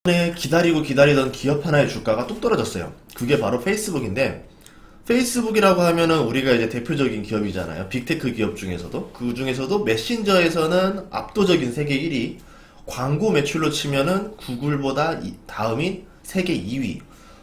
이번에 기다리고 기다리던 기업 하나의 주가가 뚝 떨어졌어요. 그게 바로 페이스북인데, 페이스북이라고 하면은 우리가 이제 대표적인 기업이잖아요. 빅테크 기업 중에서도. 그 중에서도 메신저에서는 압도적인 세계 1위, 광고 매출로 치면은 구글보다 다음인 세계 2위.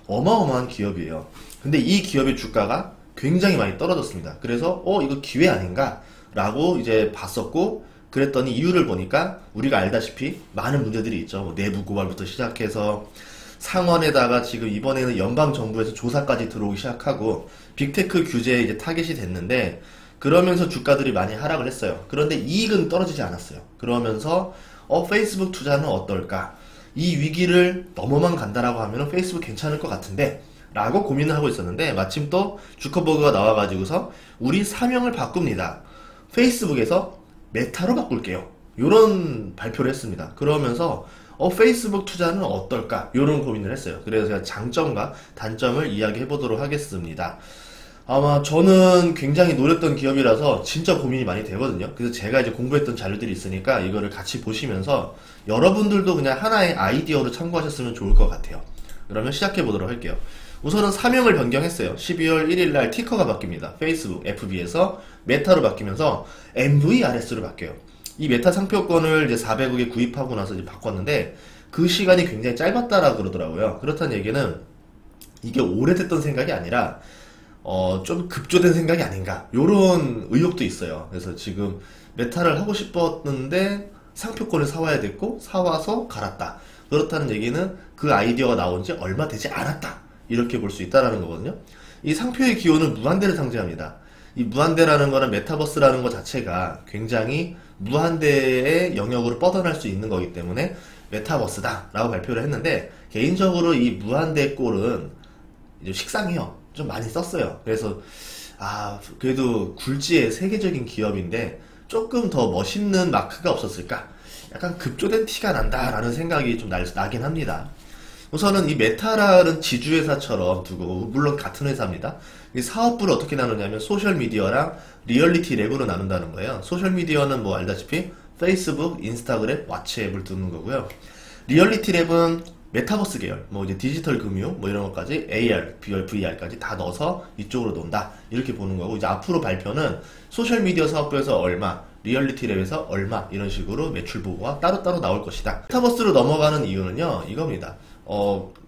어마어마한 기업이에요. 근데 이 기업의 주가가 굉장히 많이 떨어졌습니다. 그래서 이거 기회 아닌가? 라고 이제 봤었고, 그랬더니 이유를 보니까 우리가 알다시피 많은 문제들이 있죠. 뭐 내부 고발부터 시작해서 상원에다가 지금 이번에는 연방정부에서 조사까지 들어오기 시작하고 빅테크 규제에 이제 타겟이 됐는데, 그러면서 주가들이 많이 하락을 했어요. 그런데 이익은 떨어지지 않았어요. 그러면서 페이스북 투자는 어떨까? 이 위기를 넘어만 간다라고 하면 페이스북 괜찮을 것 같은데 라고 고민을 하고 있었는데, 마침 또 주커버그가 나와가지고서 우리 사명을 바꿉니다. 페이스북에서 메타로 바꿀게요. 요런 발표를 했습니다. 그러면서 페이스북 투자는 어떨까? 요런 고민을 했어요. 그래서 제가 장점과 단점을 이야기해 보도록 하겠습니다. 아마 저는 굉장히 노렸던 기업이라서 진짜 고민이 많이 되거든요. 그래서 제가 이제 공부했던 자료들이 있으니까 이거를 같이 보시면서 여러분들도 그냥 하나의 아이디어로 참고하셨으면 좋을 것 같아요. 그러면 시작해 보도록 할게요. 우선은 사명을 변경했어요. 12월 1일날 티커가 바뀝니다. 페이스북 FB에서 메타로 바뀌면서 MVRS로 바뀌어요. 이 메타 상표권을 이제 400억에 구입하고 나서 이제 바꿨는데, 그 시간이 굉장히 짧았다라고 그러더라고요. 그렇다는 얘기는 이게 오래됐던 생각이 아니라 좀 급조된 생각이 아닌가, 요런 의혹도 있어요. 그래서 지금 메타를 하고 싶었는데 상표권을 사와야 됐고 사와서 갈았다. 그렇다는 얘기는 그 아이디어가 나온 지 얼마 되지 않았다, 이렇게 볼 수 있다라는 거거든요. 이 상표의 기호는 무한대를 상징합니다. 이 무한대라는 거는 메타버스라는 것 자체가 굉장히 무한대의 영역으로 뻗어날 수 있는 거기 때문에 메타버스다 라고 발표를 했는데, 개인적으로 이 무한대 꼴은 이제 식상해요. 좀 많이 썼어요. 그래서 그래도 굴지의 세계적인 기업인데 조금 더 멋있는 마크가 없었을까? 약간 급조된 티가 난다 라는 생각이 좀 나긴 합니다. 우선은 이 메타라는 지주회사처럼 두고, 물론 같은 회사입니다. 이 사업부를 어떻게 나누냐면 소셜미디어랑 리얼리티 랩으로 나눈다는 거예요. 소셜미디어는 뭐 알다시피 페이스북, 인스타그램, 왓츠앱을 두는 거고요. 리얼리티 랩은 메타버스 계열, 뭐 이제 디지털 금융, 뭐 이런 것까지 AR, VR까지 다 넣어서 이쪽으로 논다, 이렇게 보는 거고, 이제 앞으로 발표는 소셜미디어 사업부에서 얼마, 리얼리티 랩에서 얼마, 이런 식으로 매출 보고가 따로따로 나올 것이다. 메타버스로 넘어가는 이유는요, 이겁니다.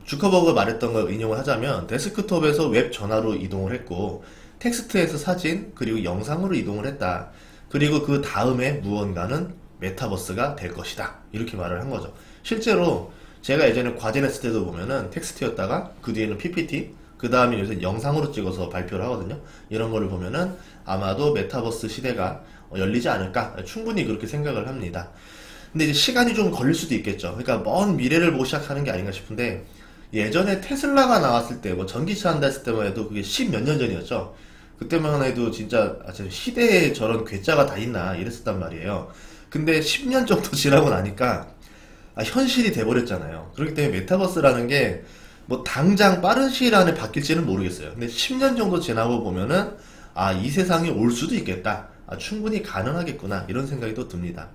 주커버그가 말했던 걸 인용을 하자면 데스크톱에서 웹 전화로 이동을 했고, 텍스트에서 사진, 그리고 영상으로 이동을 했다. 그리고 그 다음에 무언가는 메타버스가 될 것이다, 이렇게 말을 한 거죠. 실제로 제가 예전에 과제 냈을 때도 보면은 텍스트였다가 그 뒤에는 PPT, 그 다음에 요새 영상으로 찍어서 발표를 하거든요. 이런 거를 보면은 아마도 메타버스 시대가 열리지 않을까, 충분히 그렇게 생각을 합니다. 근데 이제 시간이 좀 걸릴 수도 있겠죠. 그러니까 먼 미래를 보고 시작하는 게 아닌가 싶은데, 예전에 테슬라가 나왔을 때, 뭐 전기차 한다 했을 때만 해도 그게 10몇 년 전이었죠. 그때만 해도 진짜 시대에 저런 괴짜가 다 있나 이랬었단 말이에요. 근데 10년 정도 지나고 나니까 현실이 돼버렸잖아요. 그렇기 때문에 메타버스라는 게 뭐 당장 빠른 시일 안에 바뀔지는 모르겠어요. 근데 10년 정도 지나고 보면은 이 세상이 올 수도 있겠다, 충분히 가능하겠구나, 이런 생각이 또 듭니다.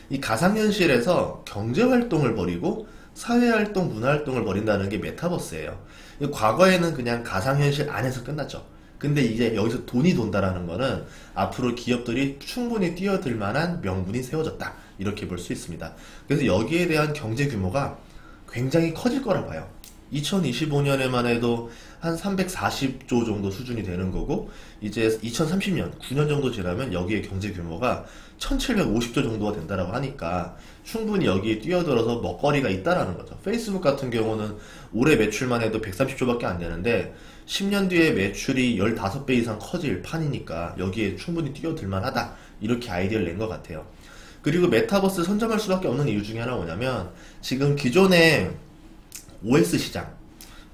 이 가상현실에서 경제활동을 벌이고 사회활동, 문화활동을 벌인다는 게 메타버스예요. 과거에는 그냥 가상현실 안에서 끝났죠. 근데 이제 여기서 돈이 돈다라는 거는 앞으로 기업들이 충분히 뛰어들 만한 명분이 세워졌다, 이렇게 볼 수 있습니다. 그래서 여기에 대한 경제 규모가 굉장히 커질 거라 봐요. 2025년에만 해도 한 340조 정도 수준이 되는 거고, 이제 2030년, 9년 정도 지나면 여기에 경제 규모가 1750조 정도가 된다라고 하니까 충분히 여기에 뛰어들어서 먹거리가 있다라는 거죠. 페이스북 같은 경우는 올해 매출만 해도 130조밖에 안 되는데 10년 뒤에 매출이 15배 이상 커질 판이니까 여기에 충분히 뛰어들만 하다, 이렇게 아이디어를 낸 것 같아요. 그리고 메타버스 선점할 수밖에 없는 이유 중에 하나가 뭐냐면, 지금 기존의 OS 시장,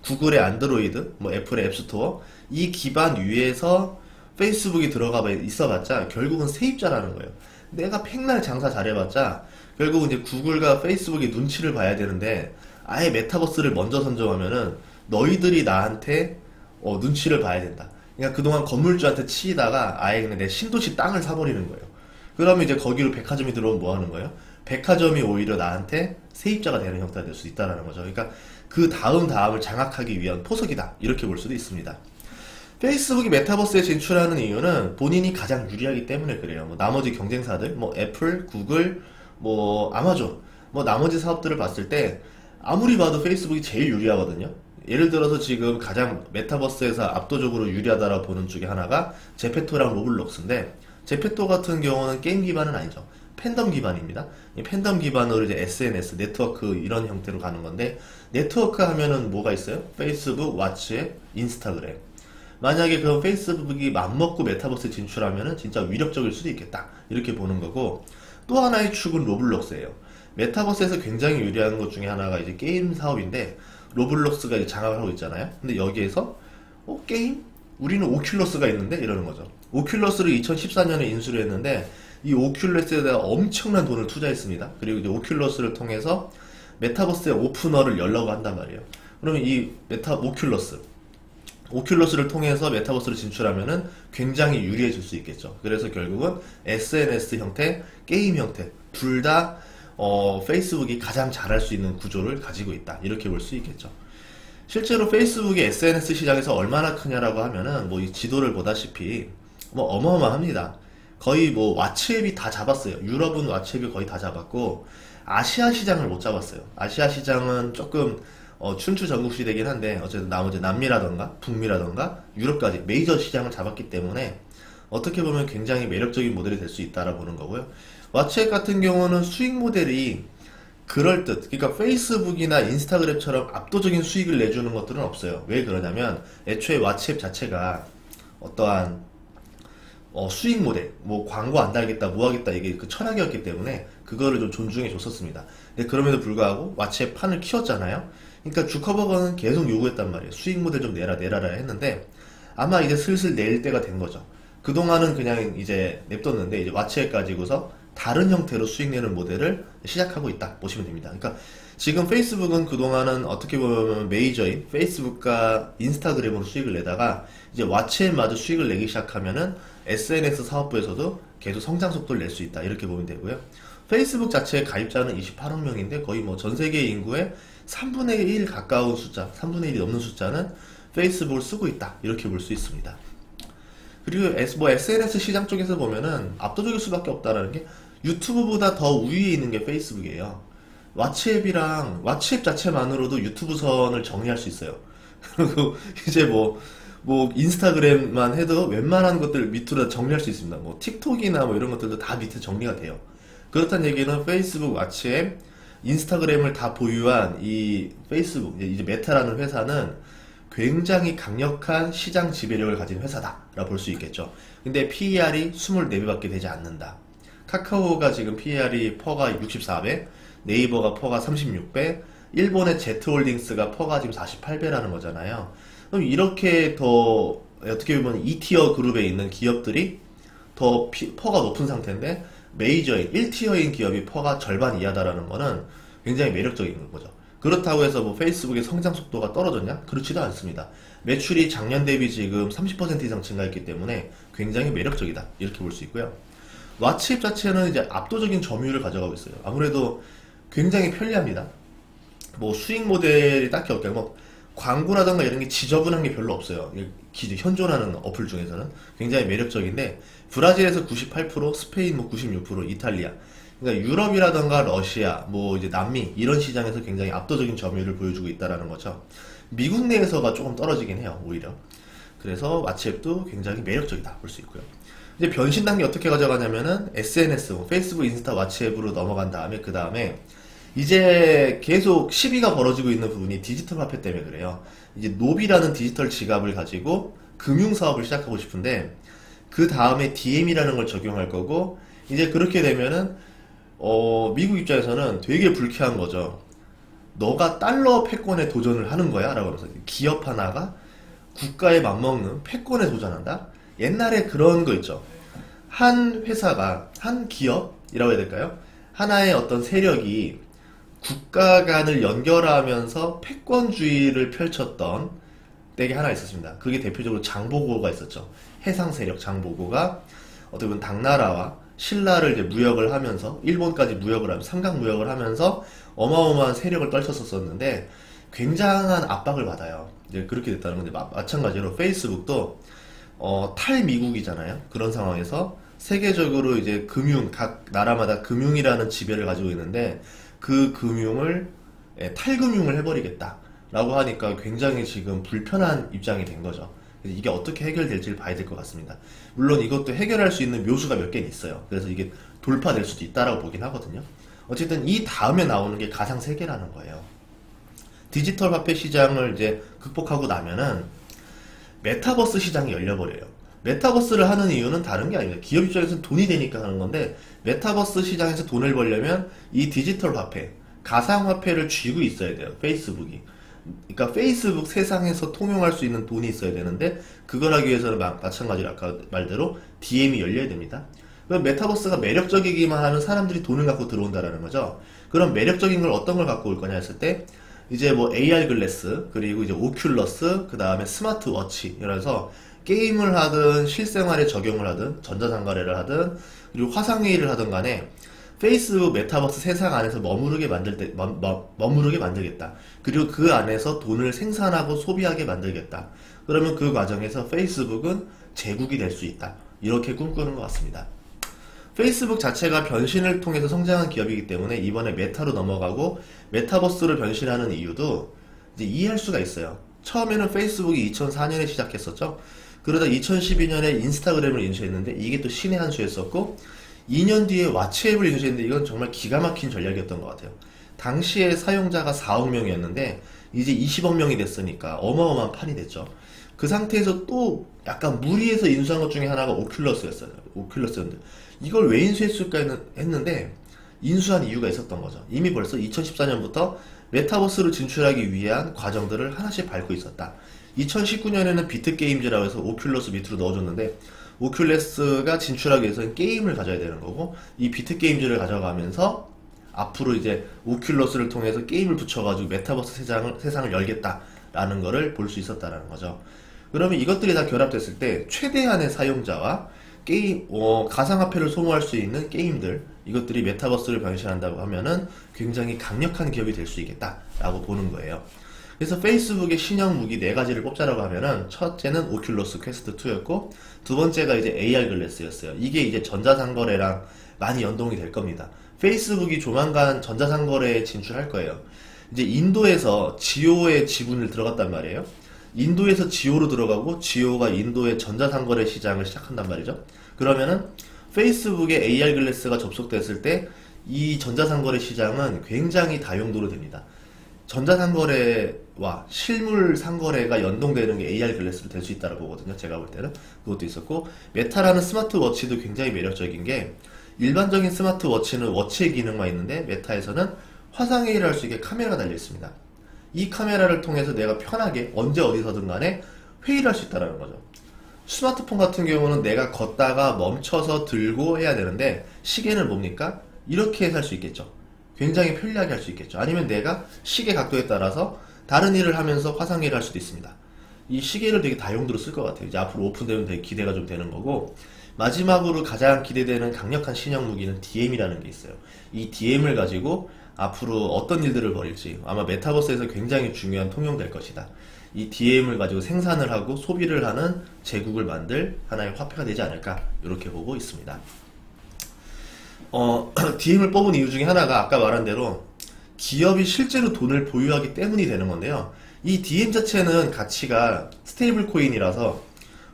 구글의 안드로이드, 뭐 애플의 앱스토어, 이 기반 위에서 페이스북이 들어가 있어봤자 결국은 세입자라는 거예요. 내가 백날 장사 잘해봤자 결국은 이제 구글과 페이스북이 눈치를 봐야 되는데, 아예 메타버스를 먼저 선점하면은 너희들이 나한테 눈치를 봐야 된다. 그러니까 그동안 건물주한테 치이다가 아예 그냥 내 신도시 땅을 사버리는 거예요. 그러면 이제 거기로 백화점이 들어오면 뭐 하는 거예요? 백화점이 오히려 나한테 세입자가 되는 형태가 될 수 있다는 거죠. 그러니까 그 다음을 장악하기 위한 포석이다, 이렇게 볼 수도 있습니다. 페이스북이 메타버스에 진출하는 이유는 본인이 가장 유리하기 때문에 그래요. 뭐 나머지 경쟁사들, 뭐 애플, 구글, 뭐 아마존, 뭐 나머지 사업들을 봤을 때 아무리 봐도 페이스북이 제일 유리하거든요. 예를 들어서 지금 가장 메타버스에서 압도적으로 유리하다라고 보는 중에 하나가 제페토랑 로블록스인데, 제페토 같은 경우는 게임 기반은 아니죠. 팬덤 기반입니다. 이 팬덤 기반으로 이제 SNS, 네트워크 이런 형태로 가는 건데, 네트워크 하면은 뭐가 있어요? 페이스북, 왓츠앱, 인스타그램. 만약에 그 페이스북이 맘먹고 메타버스에 진출하면은 진짜 위력적일 수도 있겠다, 이렇게 보는 거고, 또 하나의 축은 로블록스예요. 메타버스에서 굉장히 유리한 것 중에 하나가 이제 게임 사업인데, 로블록스가 이제 장악을 하고 있잖아요. 근데 여기에서 게임? 우리는 오큘러스가 있는데? 이러는 거죠. 오큘러스를 2014년에 인수를 했는데, 이 오큘러스에 대해 엄청난 돈을 투자했습니다. 그리고 이제 오큘러스를 통해서 메타버스의 오픈어를 열려고 한단 말이에요. 그러면 이 오큘러스를 통해서 메타버스를 진출하면은 굉장히 유리해질 수 있겠죠. 그래서 결국은 SNS 형태, 게임 형태 둘 다 페이스북이 가장 잘할 수 있는 구조를 가지고 있다, 이렇게 볼 수 있겠죠. 실제로 페이스북이 SNS 시장에서 얼마나 크냐라고 하면은 뭐 이 지도를 보다시피 뭐 어마어마합니다. 거의 뭐 왓츠앱이 다 잡았어요. 유럽은 왓츠앱이 거의 다 잡았고, 아시아 시장을 못 잡았어요. 아시아 시장은 조금 춘추전국시대긴 한데, 어쨌든 나머지 남미라던가 북미라던가 유럽까지 메이저 시장을 잡았기 때문에 어떻게 보면 굉장히 매력적인 모델이 될 수 있다라 보는 거고요. 왓츠앱 같은 경우는 수익 모델이 그럴듯, 그러니까 페이스북이나 인스타그램처럼 압도적인 수익을 내주는 것들은 없어요. 왜 그러냐면 애초에 왓츠앱 자체가 어떠한 수익 모델, 뭐 광고 안 달겠다, 뭐 하겠다, 이게 그 철학이었기 때문에 그거를 좀 존중해 줬었습니다. 근데 그럼에도 불구하고 왓츠앱 판을 키웠잖아요. 그러니까 주커버거는 계속 요구했단 말이에요. 수익 모델 좀 내라 했는데, 아마 이제 슬슬 낼 때가 된 거죠. 그동안은 그냥 이제 냅뒀는데, 이제 왓츠앱 가지고서 다른 형태로 수익 내는 모델을 시작하고 있다 보시면 됩니다. 그러니까 지금 페이스북은 그동안은 어떻게 보면 메이저인 페이스북과 인스타그램으로 수익을 내다가, 이제 왓츠앱마저 수익을 내기 시작하면은 SNS 사업부에서도 계속 성장 속도를 낼 수 있다, 이렇게 보면 되고요. 페이스북 자체의 가입자는 28억 명인데 거의 뭐 전 세계 인구의 3분의 1 가까운 숫자, 3분의 1이 넘는 숫자는 페이스북을 쓰고 있다, 이렇게 볼 수 있습니다. 그리고 SNS 시장 쪽에서 보면은 압도적일 수밖에 없다라는 게, 유튜브보다 더 우위에 있는 게 페이스북이에요. 왓츠앱 자체만으로도 유튜브 선을 정리할 수 있어요. 그리고 이제 뭐 인스타그램만 해도 웬만한 것들 밑으로 정리할 수 있습니다. 뭐 틱톡이나 뭐 이런 것들도 다 밑에 정리가 돼요. 그렇다는 얘기는 페이스북, 왓츠앱, 인스타그램을 다 보유한 이 페이스북, 이제 메타라는 회사는 굉장히 강력한 시장 지배력을 가진 회사다라고 볼 수 있겠죠. 근데 PER이 24배밖에 되지 않는다. 카카오가 지금 PER이 퍼가 64배, 네이버가 퍼가 36배, 일본의 Z홀딩스가 퍼가 지금 48배라는 거잖아요. 그럼 이렇게 더 어떻게 보면 2티어 그룹에 있는 기업들이 더 퍼가 높은 상태인데, 메이저인 1티어인 기업이 퍼가 절반 이하다라는 거는 굉장히 매력적인 거죠. 그렇다고 해서 뭐 페이스북의 성장 속도가 떨어졌냐? 그렇지도 않습니다. 매출이 작년 대비 지금 30% 이상 증가했기 때문에 굉장히 매력적이다, 이렇게 볼 수 있고요. 왓츠앱 자체는 이제 압도적인 점유율을 가져가고 있어요. 아무래도 굉장히 편리합니다. 뭐 수익 모델이 딱히 없고, 뭐 광고라던가 이런 게 지저분한 게 별로 없어요. 현존하는 어플 중에서는 굉장히 매력적인데, 브라질에서 98%, 스페인 뭐 96%, 이탈리아, 그러니까 유럽이라던가 러시아, 뭐 이제 남미 이런 시장에서 굉장히 압도적인 점유율을 보여주고 있다라는 거죠. 미국 내에서가 조금 떨어지긴 해요, 오히려. 그래서 왓츠앱도 굉장히 매력적이다 볼 수 있고요. 이제 변신 단계 어떻게 가져가냐면은 SNS, 뭐 페이스북, 인스타, 왓츠앱으로 넘어간 다음에, 그 다음에 이제 계속 시비가 벌어지고 있는 부분이 디지털 화폐 때문에 그래요. 이제 노비라는 디지털 지갑을 가지고 금융 사업을 시작하고 싶은데, 그 다음에 DM이라는 걸 적용할 거고, 이제 그렇게 되면은 미국 입장에서는 되게 불쾌한 거죠. 너가 달러 패권에 도전을 하는 거야? 라고 해서 기업 하나가 국가에 맞먹는 패권에 도전한다? 옛날에 그런 거 있죠. 한 회사가, 한 기업이라고 해야 될까요? 하나의 어떤 세력이 국가 간을 연결하면서 패권주의를 펼쳤던 때가 하나 있었습니다. 그게 대표적으로 장보고가 있었죠. 해상 세력 장보고가 어떻게 보면 당나라와 신라를 이제 무역을 하면서 일본까지 무역을 하면서 삼각 무역을 하면서 어마어마한 세력을 떨쳤었는데 굉장한 압박을 받아요. 이제 그렇게 됐다는 건데 마찬가지로 페이스북도 탈미국이잖아요. 그런 상황에서 세계적으로 이제 각 나라마다 금융이라는 지배를 가지고 있는데 그 금융을 탈금융을 해버리겠다라고 하니까 굉장히 지금 불편한 입장이 된 거죠. 이게 어떻게 해결될지를 봐야 될 것 같습니다. 물론 이것도 해결할 수 있는 묘수가 몇 개는 있어요. 그래서 이게 돌파될 수도 있다라고 보긴 하거든요. 어쨌든 이 다음에 나오는 게 가상세계라는 거예요. 디지털 화폐 시장을 이제 극복하고 나면은 메타버스 시장이 열려버려요. 메타버스를 하는 이유는 다른 게 아닙니다. 기업 입장에서는 돈이 되니까 하는 건데, 메타버스 시장에서 돈을 벌려면 이 디지털 화폐, 가상화폐를 쥐고 있어야 돼요. 페이스북이. 그러니까 페이스북 세상에서 통용할 수 있는 돈이 있어야 되는데, 그걸 하기 위해서는 마찬가지로 아까 말대로 DM이 열려야 됩니다. 그럼 메타버스가 매력적이기만 하면 사람들이 돈을 갖고 들어온다라는 거죠. 그럼 매력적인 걸 어떤 걸 갖고 올 거냐 했을 때, 이제 뭐 AR 글래스, 그리고 이제 오큘러스, 그 다음에 스마트워치, 이래서 게임을 하든 실생활에 적용을 하든 전자상거래를 하든 그리고 화상회의를 하든 간에 페이스북 메타버스 세상 안에서 머무르게 만들겠다. 그리고 그 안에서 돈을 생산하고 소비하게 만들겠다. 그러면 그 과정에서 페이스북은 제국이 될 수 있다. 이렇게 꿈꾸는 것 같습니다. 페이스북 자체가 변신을 통해서 성장한 기업이기 때문에 이번에 메타로 넘어가고 메타버스로 변신하는 이유도 이제 이해할 수가 있어요. 처음에는 페이스북이 2004년에 시작했었죠. 그러다 2012년에 인스타그램을 인수했는데 이게 또 신의 한 수였었고, 2년 뒤에 왓츠앱을 인수했는데 이건 정말 기가 막힌 전략이었던 것 같아요. 당시에 사용자가 4억 명이었는데 이제 20억 명이 됐으니까 어마어마한 판이 됐죠. 그 상태에서 또 약간 무리해서 인수한 것 중에 하나가 오큘러스였는데 이걸 왜 인수했을까 했는데 인수한 이유가 있었던 거죠. 이미 벌써 2014년부터 메타버스로 진출하기 위한 과정들을 하나씩 밟고 있었다. 2019년에는 비트게임즈라고 해서 오큘러스 밑으로 넣어줬는데, 오큘러스가 진출하기 위해서는 게임을 가져야 되는 거고, 이 비트게임즈를 가져가면서 앞으로 이제 오큘러스를 통해서 게임을 붙여가지고 메타버스 세상을 열겠다라는 거를 볼 수 있었다라는 거죠. 그러면 이것들이 다 결합됐을 때 최대한의 사용자와 가상화폐를 소모할 수 있는 게임들, 이것들이 메타버스를 변신한다고 하면은 굉장히 강력한 기업이 될 수 있겠다라고 보는 거예요. 그래서 페이스북의 신형 무기 4가지를 뽑자라고 하면은, 첫째는 오큘러스 퀘스트 2였고, 두 번째가 이제 AR 글래스였어요. 이게 이제 전자상거래랑 많이 연동이 될 겁니다. 페이스북이 조만간 전자상거래에 진출할 거예요. 이제 인도에서 지오의 지분을 들어갔단 말이에요. 인도에서 지오로 들어가고 지오가 인도의 전자상거래 시장을 시작한단 말이죠. 그러면은 페이스북에 AR 글래스가 접속됐을 때 이 전자상거래 시장은 굉장히 다용도로 됩니다. 전자상거래와 실물 상거래가 연동되는 게 AR 글래스로 될 수 있다고 보거든요. 제가 볼 때는 그것도 있었고, 메타라는 스마트워치도 굉장히 매력적인 게, 일반적인 스마트워치는 워치의 기능만 있는데 메타에서는 화상회의를 할 수 있게 카메라가 달려 있습니다. 이 카메라를 통해서 내가 편하게 언제 어디서든 간에 회의를 할 수 있다는 거죠. 스마트폰 같은 경우는 내가 걷다가 멈춰서 들고 해야 되는데, 시계는 뭡니까? 이렇게 해서 할 수 있겠죠. 굉장히 편리하게 할 수 있겠죠. 아니면 내가 시계 각도에 따라서 다른 일을 하면서 화상회의를 할 수도 있습니다. 이 시계를 되게 다용도로 쓸 것 같아요. 이제 앞으로 오픈되면 되게 기대가 좀 되는 거고, 마지막으로 가장 기대되는 강력한 신형 무기는 DM이라는 게 있어요. 이 DM을 가지고 앞으로 어떤 일들을 벌일지 아마 메타버스에서 굉장히 중요한 통용될 것이다. 이 DM을 가지고 생산을 하고 소비를 하는 제국을 만들 하나의 화폐가 되지 않을까, 이렇게 보고 있습니다. DM을 뽑은 이유 중에 하나가 아까 말한 대로 기업이 실제로 돈을 보유하기 때문이 되는 건데요. 이 DM 자체는 가치가 스테이블 코인이라서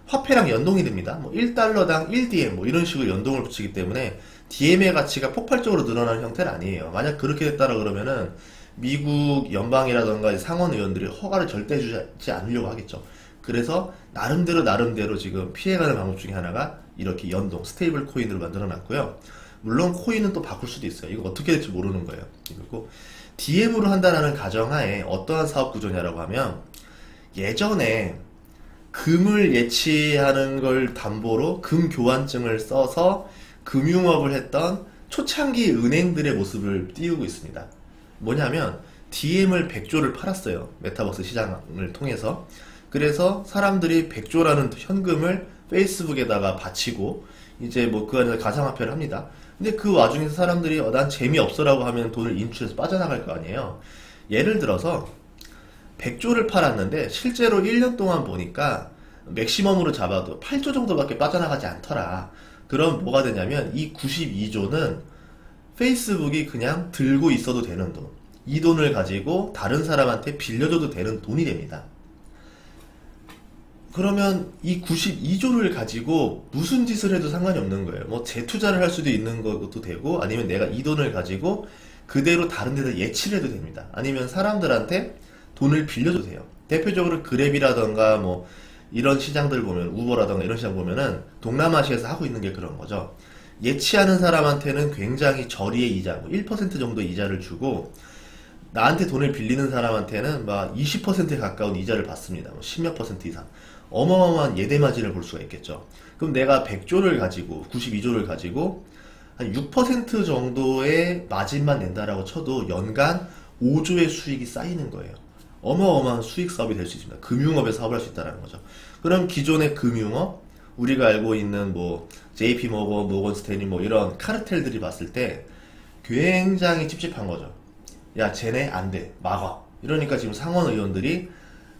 화폐랑 연동이 됩니다. 뭐 1달러당 1DM 뭐 이런 식으로 연동을 붙이기 때문에 DM의 가치가 폭발적으로 늘어나는 형태는 아니에요. 만약 그렇게 됐다라 그러면은 미국 연방이라던가 상원 의원들이 허가를 절대 주지 않으려고 하겠죠. 그래서 나름대로 지금 피해가는 방법 중에 하나가 이렇게 연동, 스테이블 코인으로 만들어 놨고요. 물론 코인은 또 바꿀 수도 있어요. 이거 어떻게 될지 모르는 거예요. 그리고 DM으로 한다는 가정하에 어떠한 사업 구조냐라고 하면, 예전에 금을 예치하는 걸 담보로 금 교환증을 써서 금융업을 했던 초창기 은행들의 모습을 띄우고 있습니다. 뭐냐면 DM을 100조를 팔았어요. 메타버스 시장을 통해서. 그래서 사람들이 100조라는 현금을 페이스북에다가 바치고 이제 뭐 그 안에서 가상화폐를 합니다. 근데 그 와중에서 사람들이 난 재미없어라고 하면 돈을 인출해서 빠져나갈 거 아니에요. 예를 들어서 100조를 팔았는데 실제로 1년 동안 보니까 맥시멈으로 잡아도 8조 정도밖에 빠져나가지 않더라. 그럼 뭐가 되냐면 이 92조는 페이스북이 그냥 들고 있어도 되는 돈, 이 돈을 가지고 다른 사람한테 빌려줘도 되는 돈이 됩니다. 그러면 이 92조를 가지고 무슨 짓을 해도 상관이 없는 거예요. 뭐 재투자를 할 수도 있는 것도 되고, 아니면 내가 이 돈을 가지고 그대로 다른 데다 예치를 해도 됩니다. 아니면 사람들한테 돈을 빌려줘도 돼요. 대표적으로 그랩이라던가 뭐 이런 시장들 보면, 우버라던가 이런 시장 보면은 동남아시아에서 하고 있는 게 그런 거죠. 예치하는 사람한테는 굉장히 저리의 이자, 뭐 1% 정도 이자를 주고, 나한테 돈을 빌리는 사람한테는 막 20%에 가까운 이자를 받습니다. 뭐 10몇 % 이상. 어마어마한 예대마진을 볼 수가 있겠죠. 그럼 내가 100조를 가지고, 92조를 가지고 한 6% 정도의 마진만 낸다라고 쳐도 연간 5조의 수익이 쌓이는 거예요. 어마어마한 수익 사업이 될 수 있습니다. 금융업에 사업을 할 수 있다는 거죠. 그럼 기존의 금융업, 우리가 알고 있는 뭐 JP 모건, 모건 스탠리 뭐 이런 카르텔들이 봤을 때 굉장히 찝찝한 거죠. 야, 쟤네 안 돼, 막아. 이러니까 지금 상원 의원들이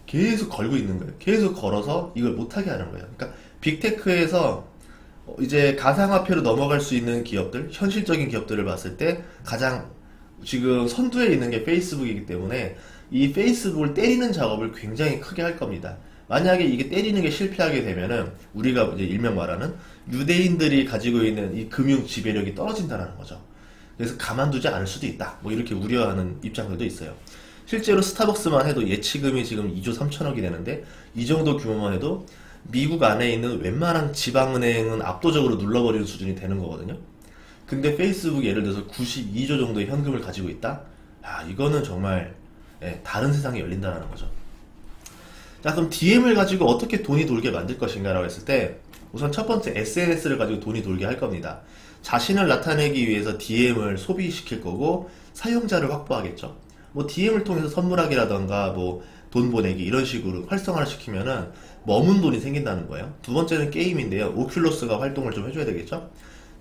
계속 걸고 있는 거예요. 계속 걸어서 이걸 못하게 하는 거예요. 그러니까 빅테크에서 이제 가상화폐로 넘어갈 수 있는 기업들, 현실적인 기업들을 봤을 때 가장 지금 선두에 있는 게 페이스북이기 때문에 이 페이스북을 때리는 작업을 굉장히 크게 할 겁니다. 만약에 이게 때리는 게 실패하게 되면은 우리가 이제 일명 말하는 유대인들이 가지고 있는 이 금융 지배력이 떨어진다는 거죠. 그래서 가만두지 않을 수도 있다. 뭐 이렇게 우려하는 입장들도 있어요. 실제로 스타벅스만 해도 예치금이 지금 2조 3천억이 되는데, 이 정도 규모만 해도 미국 안에 있는 웬만한 지방은행은 압도적으로 눌러버리는 수준이 되는 거거든요. 근데 페이스북이 예를 들어서 92조 정도의 현금을 가지고 있다? 이거는 정말 다른 세상이 열린다는 거죠. 자, 그럼 DM을 가지고 어떻게 돈이 돌게 만들 것인가 라고 했을 때, 우선 첫 번째 SNS를 가지고 돈이 돌게 할 겁니다. 자신을 나타내기 위해서 DM을 소비시킬 거고, 사용자를 확보하겠죠. 뭐 DM을 통해서 선물하기라던가 뭐 돈 보내기 이런 식으로 활성화를 시키면은 머문 돈이 생긴다는 거예요. 두 번째는 게임인데요. 오큘러스가 활동을 좀 해줘야 되겠죠.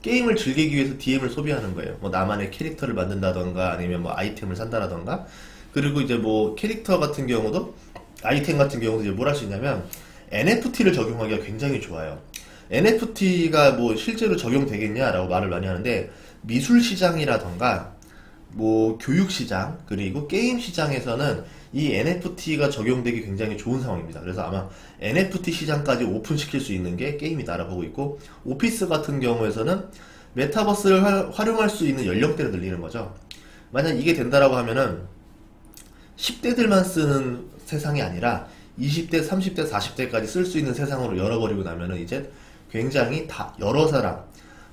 게임을 즐기기 위해서 DM을 소비하는 거예요. 뭐 나만의 캐릭터를 만든다던가, 아니면 뭐 아이템을 산다라던가. 그리고 이제 뭐 캐릭터 같은 경우도, 아이템 같은 경우도 이제 뭘 할 수 있냐면 NFT를 적용하기가 굉장히 좋아요. NFT가 뭐 실제로 적용되겠냐라고 말을 많이 하는데, 미술 시장이라던가 뭐 교육 시장, 그리고 게임 시장에서는 이 NFT가 적용되기 굉장히 좋은 상황입니다. 그래서 아마 NFT 시장까지 오픈시킬 수 있는 게 게임이다라고 보고 있고, 오피스 같은 경우에서는 메타버스를 활용할 수 있는 연령대를 늘리는 거죠. 만약 이게 된다라고 하면은 10대들만 쓰는 세상이 아니라 20대, 30대, 40대까지 쓸 수 있는 세상으로 열어버리고 나면은 이제 굉장히 다 여러 사람,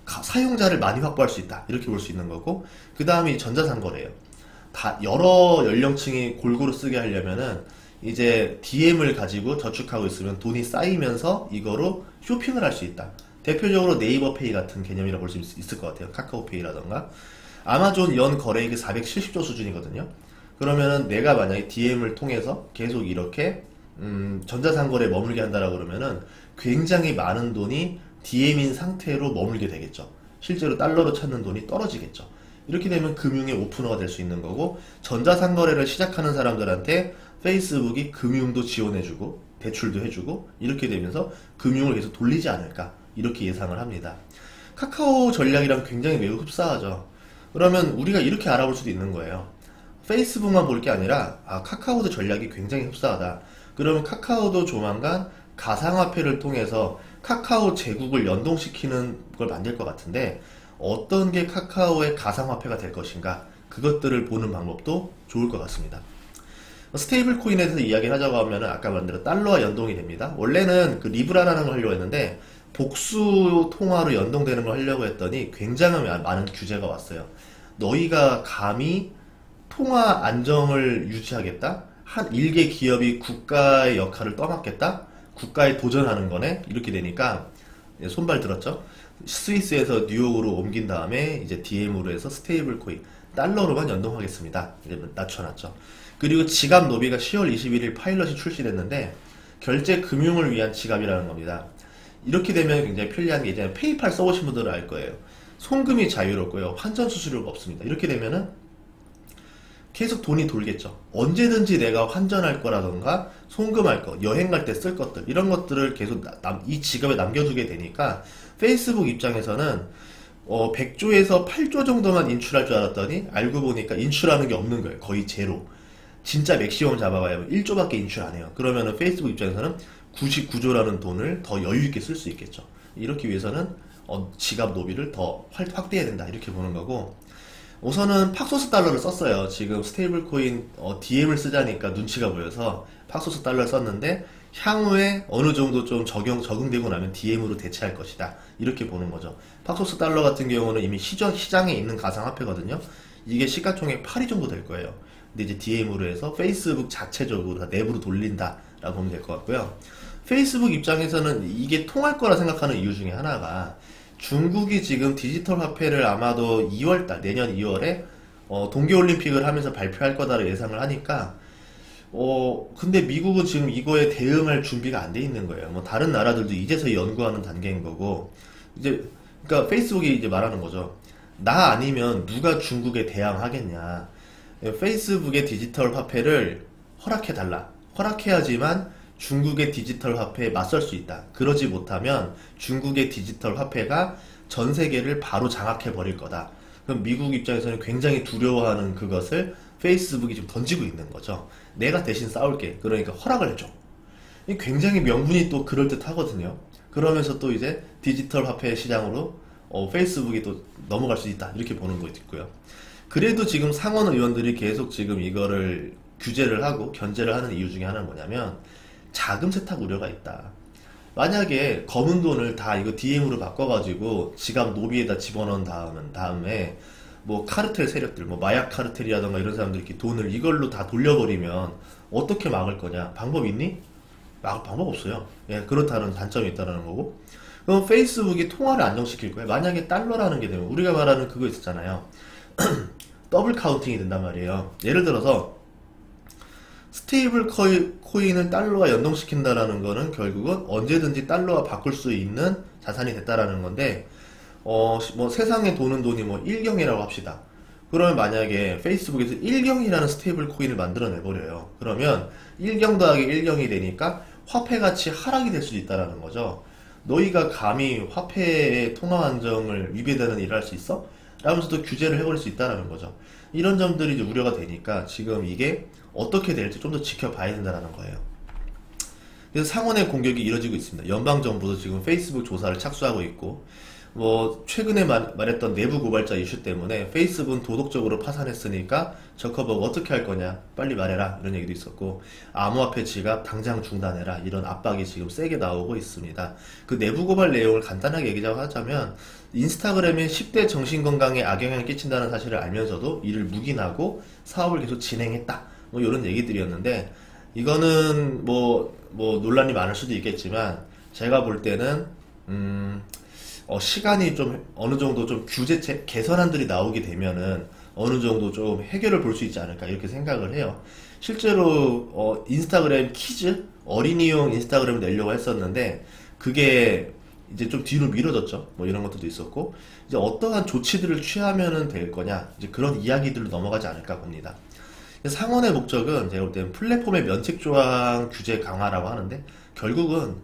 사용자를 많이 확보할 수 있다, 이렇게 볼 수 있는 거고, 그 다음이 전자상거래예요. 다 여러 연령층이 골고루 쓰게 하려면은 이제 DM을 가지고 저축하고 있으면 돈이 쌓이면서 이거로 쇼핑을 할 수 있다. 대표적으로 네이버페이 같은 개념이라고 볼 수 있을 것 같아요. 카카오페이라던가. 아마존 연 거래액이 470조 수준이거든요. 그러면은 내가 만약에 DM을 통해서 계속 이렇게 전자상거래에 머물게 한다라고 그러면은 굉장히 많은 돈이 DM인 상태로 머물게 되겠죠. 실제로 달러로 찾는 돈이 떨어지겠죠. 이렇게 되면 금융의 오프너가 될 수 있는 거고, 전자상거래를 시작하는 사람들한테 페이스북이 금융도 지원해주고 대출도 해주고, 이렇게 되면서 금융을 계속 돌리지 않을까, 이렇게 예상을 합니다. 카카오 전략이랑 굉장히 매우 흡사하죠. 그러면 우리가 이렇게 알아볼 수도 있는 거예요. 페이스북만 볼 게 아니라 카카오도 전략이 굉장히 흡사하다. 그러면 카카오도 조만간 가상화폐를 통해서 카카오 제국을 연동시키는 걸 만들 것 같은데, 어떤 게 카카오의 가상화폐가 될 것인가, 그것들을 보는 방법도 좋을 것 같습니다. 스테이블 코인에 대해서 이야기를 하자고 하면 아까 말한 대로 달러와 연동이 됩니다. 원래는 그 리브라라는 걸 하려고 했는데 복수 통화로 연동되는 걸 하려고 했더니 굉장히 많은 규제가 왔어요. 너희가 감히 통화 안정을 유지하겠다? 한 일개 기업이 국가의 역할을 떠맡겠다? 국가에 도전하는 거네? 이렇게 되니까 손발 들었죠. 스위스에서 뉴욕으로 옮긴 다음에 이제 DM으로 해서 스테이블 코인, 달러로만 연동하겠습니다. 이제 낮춰놨죠. 그리고 지갑 노비가 10월 21일 파일럿이 출시됐는데, 결제 금융을 위한 지갑이라는 겁니다. 이렇게 되면 굉장히 편리한 게 이제 페이팔 써보신 분들은 알 거예요. 송금이 자유롭고요. 환전 수수료가 없습니다. 이렇게 되면은 계속 돈이 돌겠죠. 언제든지 내가 환전할 거라던가 송금할 거, 여행 갈 때 쓸 것들 이런 것들을 계속 이 지갑에 남겨두게 되니까 페이스북 입장에서는 100조에서 8조 정도만 인출할 줄 알았더니 알고 보니까 인출하는 게 없는 거예요. 거의 제로. 진짜 맥시멈 잡아봐야 1조밖에 인출 안 해요. 그러면은 페이스북 입장에서는 99조라는 돈을 더 여유 있게 쓸 수 있겠죠. 이렇게 위해서는 지갑 노비를 더 확대해야 된다 이렇게 보는 거고, 우선은 팍소스 달러를 썼어요. 지금 스테이블 코인 DM을 쓰자니까 눈치가 보여서 팍소스 달러를 썼는데 향후에 어느 정도 좀 적응되고 나면 DM으로 대체할 것이다 이렇게 보는 거죠. 팍소스 달러 같은 경우는 이미 시장에 있는 가상화폐거든요. 이게 시가총액 8위 정도 될 거예요. 근데 이제 DM으로 해서 페이스북 자체적으로 다 내부로 돌린다 라고 보면 될 것 같고요. 페이스북 입장에서는 이게 통할 거라 생각하는 이유 중에 하나가, 중국이 지금 디지털 화폐를 아마도 2월달, 내년 2월에 동계올림픽을 하면서 발표할 거다를 예상을 하니까, 근데 미국은 지금 이거에 대응할 준비가 안 돼 있는 거예요. 뭐 다른 나라들도 이제서 연구하는 단계인 거고, 이제 그러니까 페이스북이 이제 말하는 거죠. 나 아니면 누가 중국에 대항하겠냐. 페이스북의 디지털 화폐를 허락해 달라. 허락해야지만 중국의 디지털 화폐에 맞설 수 있다. 그러지 못하면 중국의 디지털 화폐가 전 세계를 바로 장악해 버릴 거다. 그럼 미국 입장에서는 굉장히 두려워하는 그것을 페이스북이 지금 던지고 있는 거죠. 내가 대신 싸울게. 그러니까 허락을 해줘. 굉장히 명분이 또 그럴듯 하거든요. 그러면서 또 이제 디지털 화폐 시장으로 페이스북이 또 넘어갈 수 있다. 이렇게 보는 것도 있고요. 그래도 지금 상원 의원들이 계속 지금 이거를 규제를 하고 견제를 하는 이유 중에 하나는 뭐냐면, 자금 세탁 우려가 있다. 만약에 검은 돈을 다 이거 DM으로 바꿔가지고 지갑 노비에다 집어넣은 다음에 뭐 카르텔 세력들, 뭐 마약 카르텔이라던가 이런 사람들이 이렇게 돈을 이걸로 다 돌려버리면 어떻게 막을 거냐? 방법 있니? 막을 방법 없어요. 예, 그렇다는 단점이 있다는 거고. 그럼 페이스북이 통화를 안정시킬 거예요. 만약에 달러라는 게 되면 우리가 말하는 그거 있었잖아요. 더블 카운팅이 된단 말이에요. 예를 들어서 스테이블 코인을 달러와 연동시킨다라는 거는 결국은 언제든지 달러와 바꿀 수 있는 자산이 됐다라는 건데, 뭐 세상에 도는 돈이 뭐 1경이라고 합시다. 그러면 만약에 페이스북에서 1경이라는 스테이블 코인을 만들어내버려요. 그러면 1경 더하기 1경이 되니까 화폐 가치 하락이 될 수도 있다라는 거죠. 너희가 감히 화폐의 통화 안정을 위배되는 일을 할 수 있어? 라면서도 규제를 해버릴 수 있다는 거죠. 이런 점들이 이제 우려가 되니까 지금 이게 어떻게 될지 좀 더 지켜봐야 된다는 거예요. 그래서 상원의 공격이 이뤄지고 있습니다. 연방정부도 지금 페이스북 조사를 착수하고 있고, 뭐 최근에 말했던 내부 고발자 이슈 때문에 페이스북은 도덕적으로 파산했으니까 저커버그 어떻게 할 거냐, 빨리 말해라, 이런 얘기도 있었고, 암호화폐 지갑 당장 중단해라, 이런 압박이 지금 세게 나오고 있습니다. 그 내부 고발 내용을 간단하게 얘기하자면, 인스타그램이 10대 정신건강에 악영향을 끼친다는 사실을 알면서도 이를 묵인하고 사업을 계속 진행했다, 뭐 이런 얘기들이었는데, 이거는 뭐 논란이 많을 수도 있겠지만 제가 볼 때는 시간이 좀 어느 정도 좀 규제책 개선안들이 나오게 되면은 어느 정도 좀 해결을 볼 수 있지 않을까 이렇게 생각을 해요. 실제로 인스타그램 키즈 어린이용 인스타그램을 내려고 했었는데 그게 이제 좀 뒤로 미뤄졌죠. 뭐 이런 것들도 있었고, 이제 어떠한 조치들을 취하면은 될 거냐, 이제 그런 이야기들로 넘어가지 않을까 봅니다. 상원의 목적은 제가 볼 때는 플랫폼의 면책조항 규제 강화라고 하는데, 결국은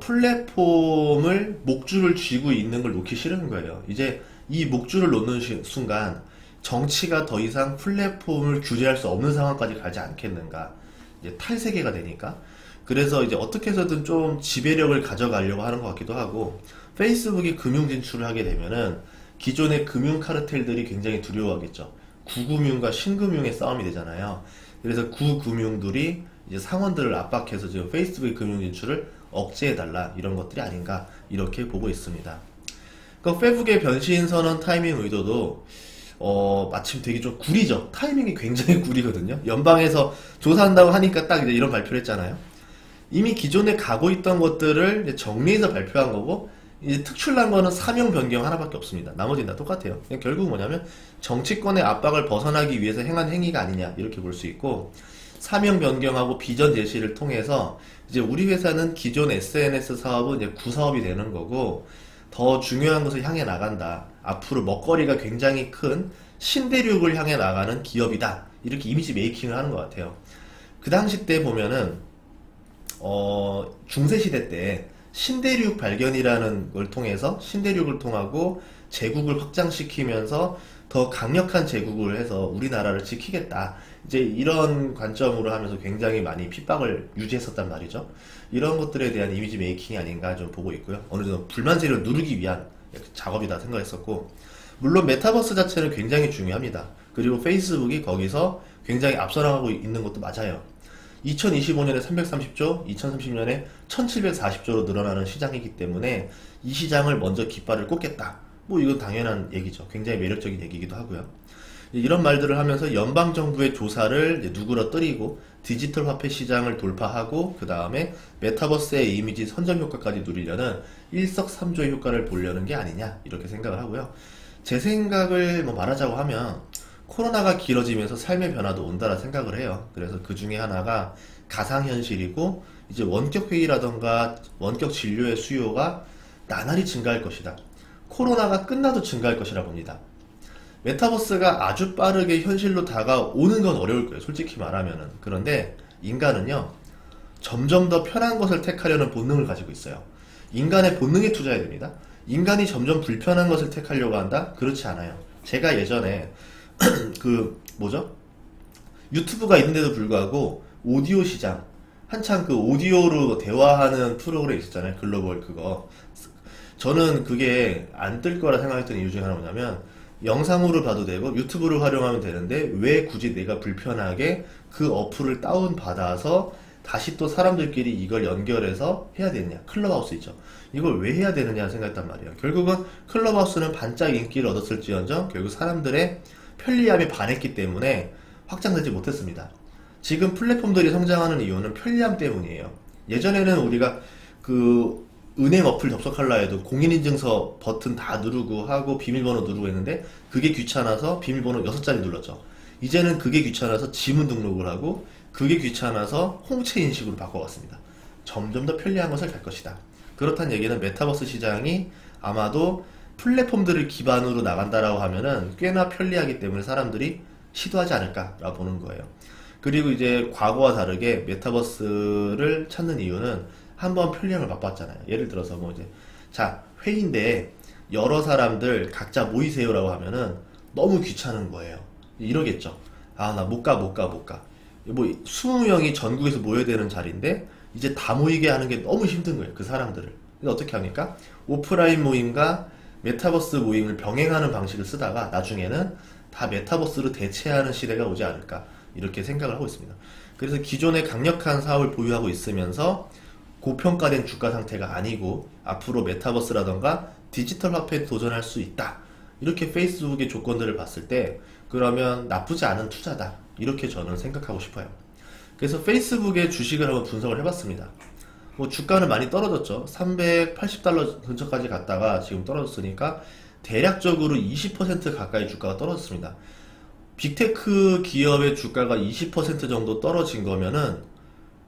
플랫폼을 목줄을 쥐고 있는 걸 놓기 싫은 거예요. 이제 이 목줄을 놓는 순간 정치가 더 이상 플랫폼을 규제할 수 없는 상황까지 가지 않겠는가, 이제 탈세계가 되니까. 그래서 이제 어떻게 해서든 좀 지배력을 가져가려고 하는 것 같기도 하고, 페이스북이 금융 진출을 하게 되면은 기존의 금융 카르텔들이 굉장히 두려워하겠죠. 구금융과 신금융의 싸움이 되잖아요. 그래서 구금융들이 이제 상원들을 압박해서 지금 페이스북의 금융 진출을 억제해달라, 이런 것들이 아닌가 이렇게 보고 있습니다. 그 페북의 변신 선언 타이밍 의도도 마침 되게 좀 구리죠. 타이밍이 굉장히 구리거든요. 연방에서 조사한다고 하니까 딱 이제 이런 발표를 했잖아요. 이미 기존에 가고 있던 것들을 이제 정리해서 발표한 거고, 이제 특출난 거는 사명 변경 하나밖에 없습니다. 나머지는 다 똑같아요. 결국 뭐냐면 정치권의 압박을 벗어나기 위해서 행한 행위가 아니냐, 이렇게 볼 수 있고, 사명 변경하고 비전 제시를 통해서 이제 우리 회사는 기존 SNS 사업은 이제 구사업이 되는 거고 더 중요한 것을 향해 나간다. 앞으로 먹거리가 굉장히 큰 신대륙을 향해 나가는 기업이다. 이렇게 이미지 메이킹을 하는 것 같아요. 그 당시 때 보면은 중세시대 때 신대륙 발견이라는 걸 통해서 신대륙을 통하고 제국을 확장시키면서 더 강력한 제국을 해서 우리나라를 지키겠다. 이제 이런 관점으로 하면서 굉장히 많이 핍박을 유지했었단 말이죠. 이런 것들에 대한 이미지 메이킹이 아닌가 좀 보고 있고요. 어느 정도 불만세를 누르기 위한 작업이다 생각했었고, 물론 메타버스 자체는 굉장히 중요합니다. 그리고 페이스북이 거기서 굉장히 앞서 나가고 있는 것도 맞아요. 2025년에 330조, 2030년에 1740조로 늘어나는 시장이기 때문에 이 시장을 먼저 깃발을 꽂겠다. 뭐 이건 당연한 얘기죠. 굉장히 매력적인 얘기이기도 하고요. 이런 말들을 하면서 연방정부의 조사를 누그러뜨리고 디지털 화폐 시장을 돌파하고 그 다음에 메타버스의 이미지 선점 효과까지 누리려는 일석삼조의 효과를 보려는 게 아니냐 이렇게 생각을 하고요. 제 생각을 뭐 말하자고 하면 코로나가 길어지면서 삶의 변화도 온다라 생각을 해요. 그래서 그 중에 하나가 가상현실이고 이제 원격 회의라던가 원격 진료의 수요가 나날이 증가할 것이다. 코로나가 끝나도 증가할 것이라 봅니다. 메타버스가 아주 빠르게 현실로 다가오는 건 어려울 거예요. 솔직히 말하면은. 그런데 인간은요, 점점 더 편한 것을 택하려는 본능을 가지고 있어요. 인간의 본능에 투자해야 됩니다. 인간이 점점 불편한 것을 택하려고 한다? 그렇지 않아요. 제가 예전에 유튜브가 있는데도 불구하고 오디오 시장, 한창 그 오디오로 대화하는 프로그램 있었잖아요. 글로벌 그거. 저는 그게 안 뜰 거라 생각했던 이유 중에 하나가 뭐냐면, 영상으로 봐도 되고 유튜브를 활용하면 되는데 왜 굳이 내가 불편하게 그 어플을 다운받아서 다시 또 사람들끼리 이걸 연결해서 해야 되느냐. 클럽하우스 있죠. 이걸 왜 해야 되느냐 생각했단 말이에요. 결국은 클럽하우스는 반짝 인기를 얻었을지언정 결국 사람들의 편리함에 반했기 때문에 확장되지 못했습니다. 지금 플랫폼들이 성장하는 이유는 편리함 때문이에요. 예전에는 우리가 은행 어플 접속하려 해도 공인인증서 버튼 다 누르고 하고 비밀번호 누르고 했는데 그게 귀찮아서 비밀번호 6자리 눌렀죠. 이제는 그게 귀찮아서 지문 등록을 하고 그게 귀찮아서 홍채 인식으로 바꿔왔습니다. 점점 더 편리한 것을 갈 것이다. 그렇다는 얘기는 메타버스 시장이 아마도 플랫폼들을 기반으로 나간다라고 하면은 꽤나 편리하기 때문에 사람들이 시도하지 않을까라고 보는 거예요. 그리고 이제 과거와 다르게 메타버스를 찾는 이유는 한번 편리함을 맛봤잖아요. 예를 들어서 회의인데 여러 사람들 각자 모이세요라고 하면은 너무 귀찮은 거예요. 이러겠죠. 아, 나 못 가. 뭐 20명이 전국에서 모여야 되는 자리인데 이제 다 모이게 하는 게 너무 힘든 거예요. 그 사람들을. 근데 어떻게 합니까? 오프라인 모임과 메타버스 모임을 병행하는 방식을 쓰다가 나중에는 다 메타버스로 대체하는 시대가 오지 않을까 이렇게 생각을 하고 있습니다. 그래서 기존의 강력한 사업을 보유하고 있으면서 고평가된 주가 상태가 아니고 앞으로 메타버스라던가 디지털 화폐에 도전할 수 있다. 이렇게 페이스북의 조건들을 봤을 때 그러면 나쁘지 않은 투자다. 이렇게 저는 생각하고 싶어요. 그래서 페이스북의 주식을 한번 분석을 해봤습니다. 주가는 많이 떨어졌죠. 380달러 근처까지 갔다가 지금 떨어졌으니까 대략적으로 20% 가까이 주가가 떨어졌습니다. 빅테크 기업의 주가가 20% 정도 떨어진 거면은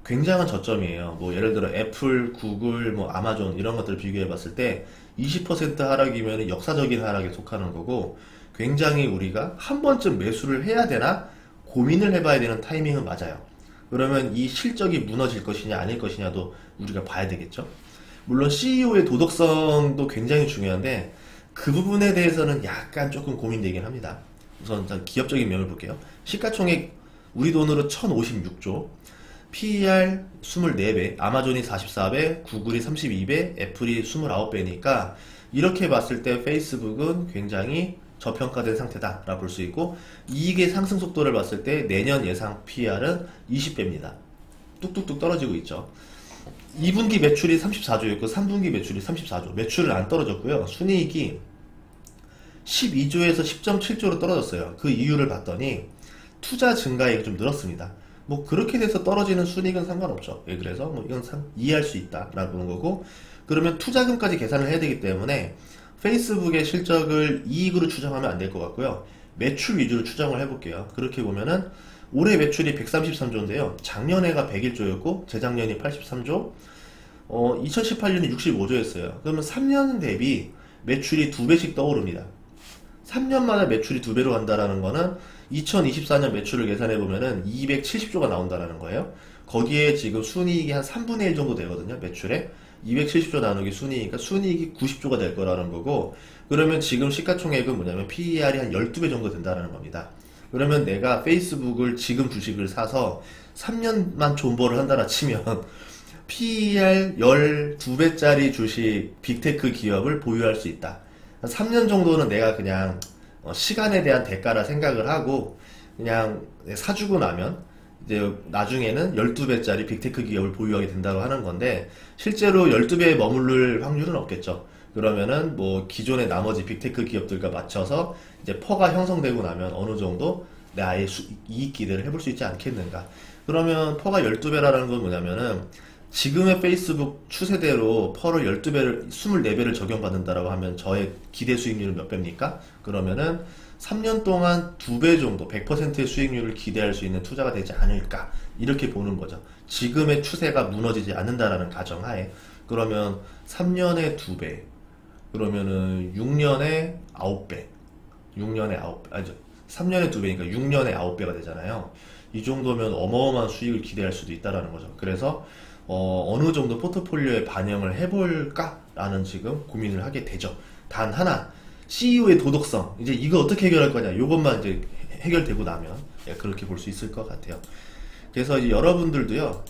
굉장한 저점이에요. 예를 들어 애플, 구글, 아마존 이런 것들을 비교해 봤을 때 20% 하락이면 역사적인 하락에 속하는 거고 굉장히 우리가 한 번쯤 매수를 해야 되나 고민을 해봐야 되는 타이밍은 맞아요. 그러면 이 실적이 무너질 것이냐 아닐 것이냐도 우리가 봐야 되겠죠. 물론 CEO의 도덕성도 굉장히 중요한데 그 부분에 대해서는 약간 조금 고민되긴 합니다. 우선 기업적인 면을 볼게요. 시가총액 우리 돈으로 1056조, PER 24배, 아마존이 44배, 구글이 32배, 애플이 29배니까 이렇게 봤을 때 페이스북은 굉장히 저평가된 상태다 라고 볼 수 있고, 이익의 상승 속도를 봤을 때 내년 예상 PER은 20배입니다. 뚝뚝뚝 떨어지고 있죠. 2분기 매출이 34조였고 3분기 매출이 34조. 매출은 안 떨어졌고요. 순이익이 12조에서 10.7조로 떨어졌어요. 그 이유를 봤더니 투자 증가액이 좀 늘었습니다. 그렇게 돼서 떨어지는 순이익은 상관없죠. 그래서 이건 이해할 수 있다라고 보는 거고, 그러면 투자금까지 계산을 해야 되기 때문에 페이스북의 실적을 이익으로 추정하면 안 될 것 같고요. 매출 위주로 추정을 해볼게요. 그렇게 보면은 올해 매출이 133조인데요. 작년에가 101조였고 재작년이 83조, 2018년이 65조였어요. 그러면 3년 대비 매출이 2배씩 떠오릅니다. 3년마다 매출이 2배로 간다라는 거는 2024년 매출을 계산해 보면은 270조가 나온다라는 거예요. 거기에 지금 순이익이 한 3분의 1 정도 되거든요. 매출에 270조 나누기 순이익이니까 순이익이 90조가 될 거라는 거고, 그러면 지금 시가총액은 뭐냐면 PER이 한 12배 정도 된다는 겁니다. 그러면 내가 페이스북을 지금 주식을 사서 3년만 존버를 한다라 치면 PER 12배짜리 주식 빅테크 기업을 보유할 수 있다. 3년 정도는 내가 그냥 시간에 대한 대가라 생각을 하고 그냥 사주고 나면 이제 나중에는 12배짜리 빅테크 기업을 보유하게 된다고 하는 건데, 실제로 12배에 머무를 확률은 없겠죠. 그러면은 뭐 기존의 나머지 빅테크 기업들과 맞춰서 이제 퍼가 형성되고 나면 어느 정도 내 아예 이익 기대를 해볼 수 있지 않겠는가. 그러면 퍼가 12배라는 건 뭐냐면은 지금의 페이스북 추세대로 퍼를 12배를, 24배를 적용받는다라고 하면 저의 기대 수익률은 몇 배입니까? 그러면은 3년 동안 2배 정도, 100%의 수익률을 기대할 수 있는 투자가 되지 않을까. 이렇게 보는 거죠. 지금의 추세가 무너지지 않는다라는 가정하에. 그러면 3년에 2배. 그러면은 6년에 9배. 6년에 9배. 아니죠. 3년에 2배니까 6년에 9배가 되잖아요. 이 정도면 어마어마한 수익을 기대할 수도 있다라는 거죠. 그래서 어느 정도 포트폴리오에 반영을 해볼까라는 지금 고민을 하게 되죠. 단 하나, CEO의 도덕성. 이제 이거 어떻게 해결할 거냐. 요것만 이제 해결되고 나면 그렇게 볼 수 있을 것 같아요. 그래서 이제 여러분들도요,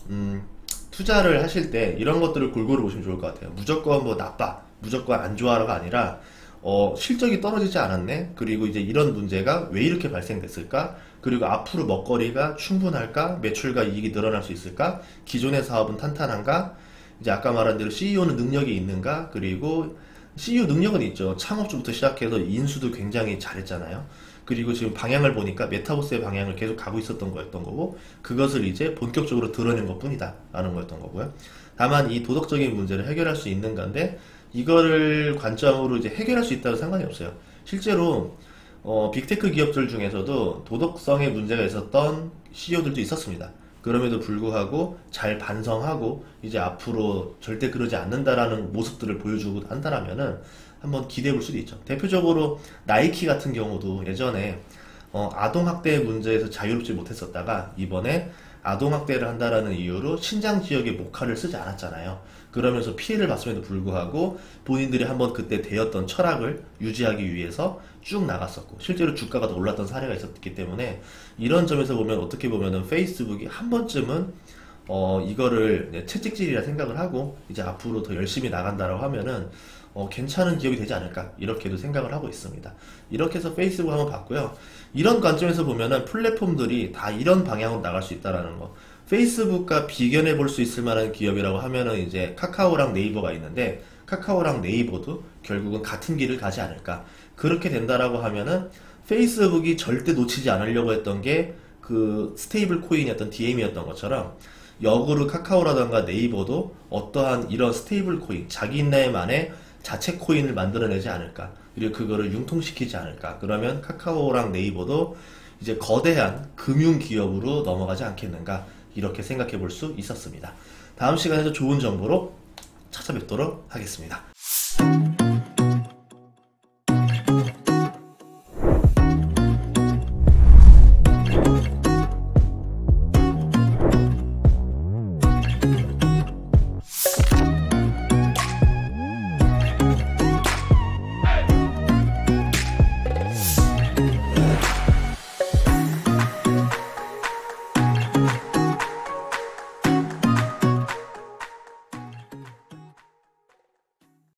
투자를 하실 때 이런 것들을 골고루 보시면 좋을 것 같아요. 무조건 뭐 나빠, 무조건 안 좋아라가 아니라, 실적이 떨어지지 않았네? 그리고 이제 이런 문제가 왜 이렇게 발생됐을까? 그리고 앞으로 먹거리가 충분할까? 매출과 이익이 늘어날 수 있을까? 기존의 사업은 탄탄한가? 이제 아까 말한 대로 CEO는 능력이 있는가? 그리고 CEO 능력은 있죠. 창업주부터 시작해서 인수도 굉장히 잘했잖아요. 그리고 지금 방향을 보니까 메타버스의 방향을 계속 가고 있었던 거였던 거고, 그것을 이제 본격적으로 드러낸 것 뿐이다 라는 거였던 거고요. 다만 이 도덕적인 문제를 해결할 수 있는 건데, 이거를 관점으로 이제 해결할 수 있다고 상관이 없어요. 실제로 빅테크 기업들 중에서도 도덕성에 문제가 있었던 CEO들도 있었습니다. 그럼에도 불구하고 잘 반성하고 이제 앞으로 절대 그러지 않는다라는 모습들을 보여주고 한다라면은 한번 기대해 볼 수도 있죠. 대표적으로 나이키 같은 경우도 예전에 아동학대 문제에서 자유롭지 못했었다가 이번에 아동학대를 한다라는 이유로 신장 지역에 목화를 쓰지 않았잖아요. 그러면서 피해를 봤음에도 불구하고 본인들이 한번 그때 되었던 철학을 유지하기 위해서 쭉 나갔었고, 실제로 주가가 더 올랐던 사례가 있었기 때문에, 이런 점에서 보면 어떻게 보면은 페이스북이 한 번쯤은 이거를 채찍질이라 생각을 하고 이제 앞으로 더 열심히 나간다라고 하면은 괜찮은 기업이 되지 않을까, 이렇게도 생각을 하고 있습니다. 이렇게 해서 페이스북 한번 봤고요. 이런 관점에서 보면은 플랫폼들이 다 이런 방향으로 나갈 수 있다라는 거. 페이스북과 비견해 볼 수 있을 만한 기업이라고 하면은 이제 카카오랑 네이버가 있는데, 카카오랑 네이버도 결국은 같은 길을 가지 않을까. 그렇게 된다라고 하면은 페이스북이 절대 놓치지 않으려고 했던 게 그 스테이블 코인이었던 DM이었던 것처럼, 역으로 카카오라던가 네이버도 어떠한 이런 스테이블 코인, 자기네만의 자체 코인을 만들어내지 않을까. 그리고 그거를 융통시키지 않을까. 그러면 카카오랑 네이버도 이제 거대한 금융 기업으로 넘어가지 않겠는가. 이렇게 생각해 볼 수 있었습니다. 다음 시간에도 좋은 정보로 찾아뵙도록 하겠습니다.